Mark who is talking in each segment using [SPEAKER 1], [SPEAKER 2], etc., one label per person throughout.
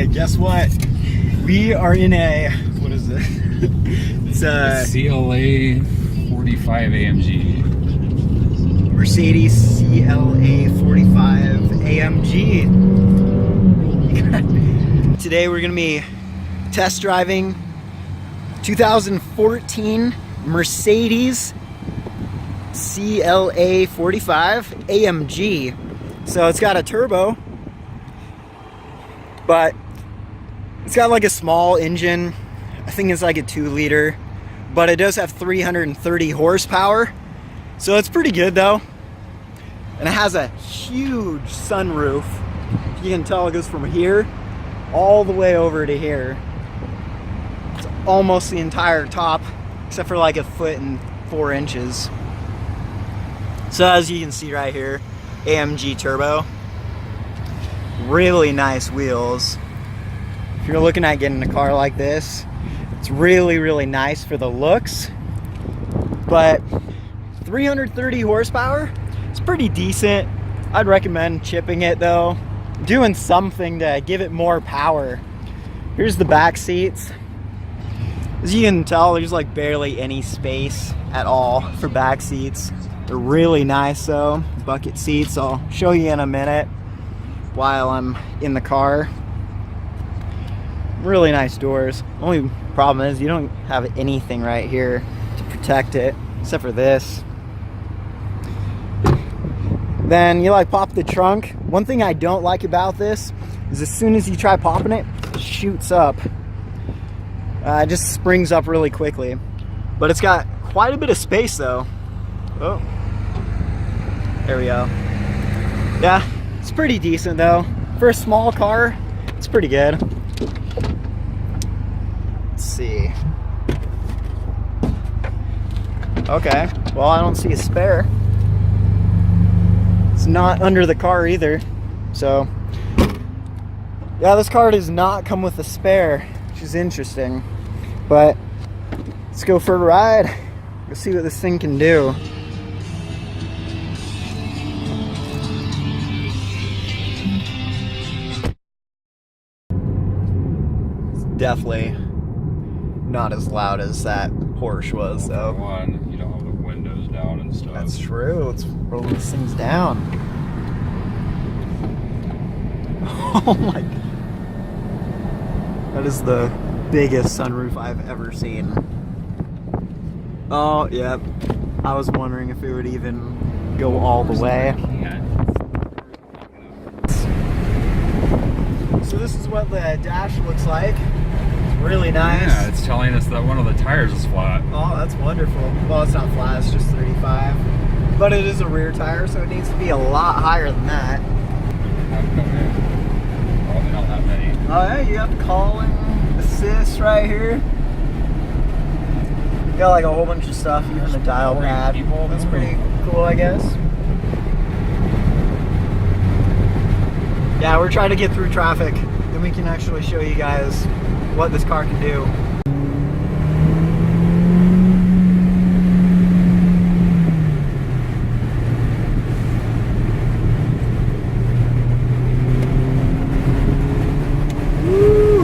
[SPEAKER 1] Okay, guess what? We are in a, what is it? It's a
[SPEAKER 2] CLA45 AMG.
[SPEAKER 1] Mercedes CLA45 AMG. Today we're gonna be test driving 2014 Mercedes CLA45 AMG. So it's got a turbo, but it's got like a small engine. I think it's like a 2-liter, but it does have 330 horsepower. So it's pretty good though. And it has a huge sunroof. You can tell it goes from here all the way over to here. It's almost the entire top, except for like 1.4 inches. So as you can see right here, AMG turbo. Really nice wheels. If you're looking at getting a car like this, it's really, really nice for the looks. But 330 horsepower, it's pretty decent. I'd recommend chipping it though. Doing something to give it more power. Here's the back seats. As you can tell, there's like barely any space at all for back seats. They're really nice though. Bucket seats, I'll show you in a minute while I'm in the car. Really nice doors. Only problem is you don't have anything right here to protect it, except for this. Then you like pop the trunk. One thing I don't like about this is as soon as you try popping it, it shoots up. It just springs up really quickly. But it's got quite a bit of space though. Oh, there we go. Yeah, it's pretty decent though. For a small car, it's pretty good. Let's see. Okay, well, I don't see a spare. It's not under the car either. So, yeah, this car does not come with a spare, which is interesting. But let's go for a ride. Let's see what this thing can do. It's definitely not as loud as that Porsche was, though.
[SPEAKER 2] One, you don't have the windows down and stuff.
[SPEAKER 1] That's true. Let's roll these things down. Oh my god. That is the biggest sunroof I've ever seen. Oh, yep. I was wondering if it would even go all the way. So this is what the dash looks like. It's really nice.
[SPEAKER 2] Yeah, it's telling us that one of the tires is flat.
[SPEAKER 1] Oh, that's wonderful. Well, it's not flat, it's just 35. But it is a rear tire, so it needs to be a lot higher than that.
[SPEAKER 2] Probably not that many.
[SPEAKER 1] Oh yeah, you have call and assist right here. You got like a whole bunch of stuff, even the dial pad. That's pretty cool, I guess. Yeah, we're trying to get through traffic. Then we can actually show you guys what this car can do. Woo!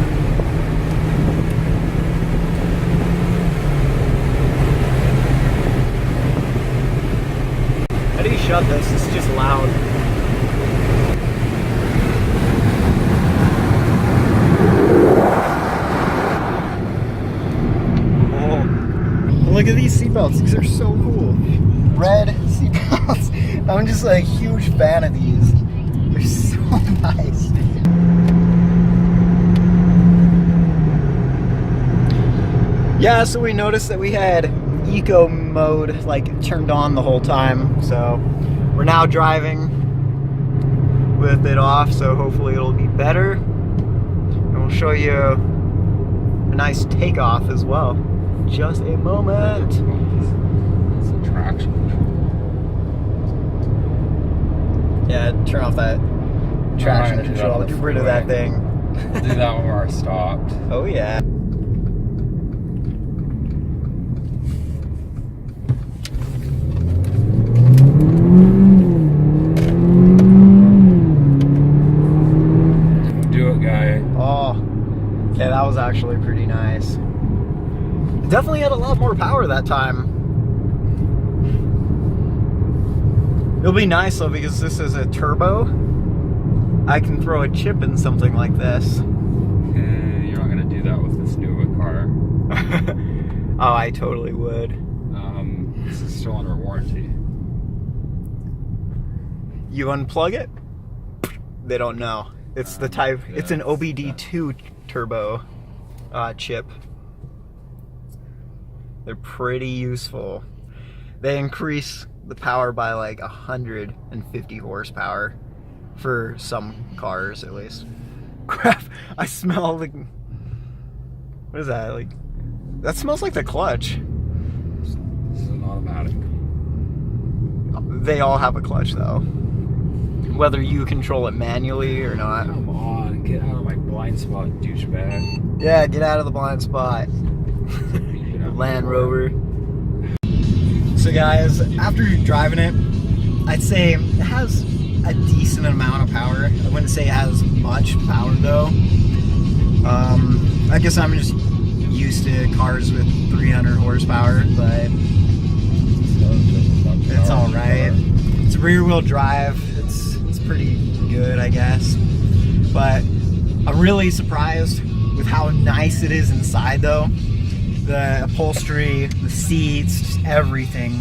[SPEAKER 1] How do you shut this? It's just loud. Look at these seatbelts, these are so cool. Red seatbelts. I'm just like a huge fan of these. They're so nice. Yeah, so we noticed that we had eco mode like turned on the whole time. So we're now driving with it off, so hopefully it'll be better. And we'll show you a nice takeoff as well. Just a moment.
[SPEAKER 2] It's a traction control.
[SPEAKER 1] Yeah, turn off that traction control. Get rid of that thing.
[SPEAKER 2] We'll do that when we're stopped.
[SPEAKER 1] Oh yeah.
[SPEAKER 2] Do it, guy.
[SPEAKER 1] Oh, Yeah, that was actually pretty nice. Definitely had a lot more power that time. It'll be nice though, because this is a turbo. I can throw a chip in something like this.
[SPEAKER 2] You're not gonna do that with this new car.
[SPEAKER 1] Oh, I totally would.
[SPEAKER 2] This is still under warranty.
[SPEAKER 1] You unplug it, they don't know. It's the type, it's an OBD2 turbo chip. They're pretty useful. They increase the power by like 150 horsepower for some cars at least. Crap, I smell like, what is that? Like, that smells like the clutch.
[SPEAKER 2] This is an automatic.
[SPEAKER 1] They all have a clutch though. Whether you control it manually or not.
[SPEAKER 2] Come on, get out of my blind spot, douchebag.
[SPEAKER 1] Yeah, get out of the blind spot. Land Rover. So guys, after driving it, I'd say it has a decent amount of power. I wouldn't say it has much power though. I guess I'm just used to cars with 300 horsepower, but it's alright. It's rear wheel drive. It's pretty good, I guess. But I'm really surprised with how nice it is inside though. The upholstery, the seats, just everything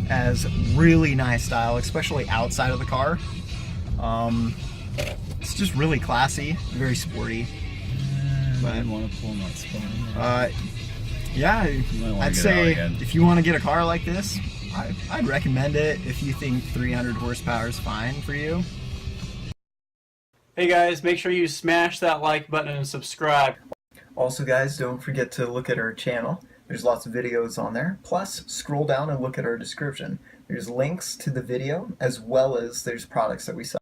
[SPEAKER 1] has really nice style, especially outside of the car. It's just really classy, very sporty.
[SPEAKER 2] But I want to pull that spot.
[SPEAKER 1] Yeah, I'd say if you want to get a car like this, I'd recommend it if you think 300 horsepower is fine for you.
[SPEAKER 3] Hey guys, make sure you smash that like button and subscribe.
[SPEAKER 1] Also guys, don't forget to look at our channel. There's lots of videos on there. Plus, scroll down and look at our description. There's links to the video as well as there's products that we sell.